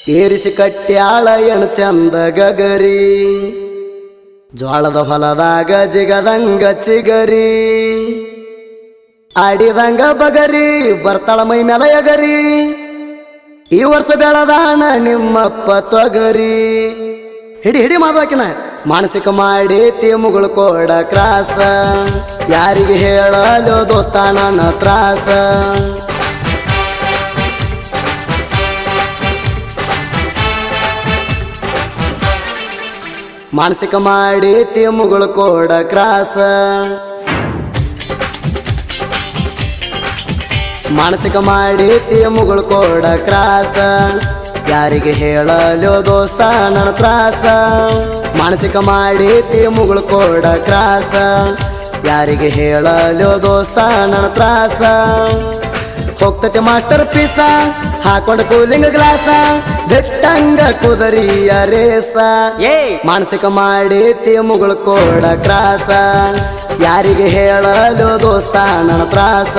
ಏರಿಸಿ ಕಟ್ಟ್ಯಾಳ ಎಣ ಚಂದ ಗಗರಿ ಜ್ವಾಳದ ಹೊಲದಾಗ ಜಿಗದಂಗ ಚಿಗರಿ ಆಡಿದಂಗ ಬಗರಿ ಬರ್ತಾಳ ಮೈ ಮ್ಯಾಲ ಎಗರಿ ಈ ವರ್ಷ ಬೆಳದಾನ ನಿಮ್ಮಪ್ಪ ತೊಗರಿ ಹಿಡಿ ಹಿಡಿ ಮಾತಾಕಿನ ಮಾನಸಿಕ ಮಾಡೇತಿ ಮುಗುಳು ಕೋಡ ಕ್ರಾಸ ಯಾರಿಗೆ ಹೇಳಲು ದೋಸ್ತ ನನ್ನ ತ್ರಾಸ ಮಾನಸಿಕ ಮಾಡೇತಿ ಮುಗುಳು ಕೋಡ ಕ್ರಾಸ ಮಾನಸಿಕ ಮಾಡೇತಿ ಮುಗುಳು ಕೋಡ ಕ್ರಾಸ ಯಾರಿಗೆ ಹೇಳಲು ದೋಸ್ತ ನನ್ನ ತ್ರಾಸ ಮಾನಸಿಕ ಮಾಡೇತಿ ಮುಗುಳು ಕೋಡ ಕ್ರಾಸ ಯಾರಿಗೆ ಹೇಳಲು ದೋಸ್ತ ನನ್ನ ತ್ರಾಸ ಹೋಗ್ತತೆ ಮಾಸ್ಟರ್ ಪೀಸ ಹಾಕೊಂಡು ಕೂಲಿಂಗ್ ಗ್ಲಾಸ ಬೆಟ್ಟಂಗ ಕುದರಿಯ ರೇಸ ಮಾನಸಿಕ ಮಾಡೇತಿ ಮುಗುಳು ಕೋಡ ಕ್ರಾಸ ಯಾರಿಗೆ ಹೇಳಲು ದೋಸ್ತ ನನ್ನ ತ್ರಾಸ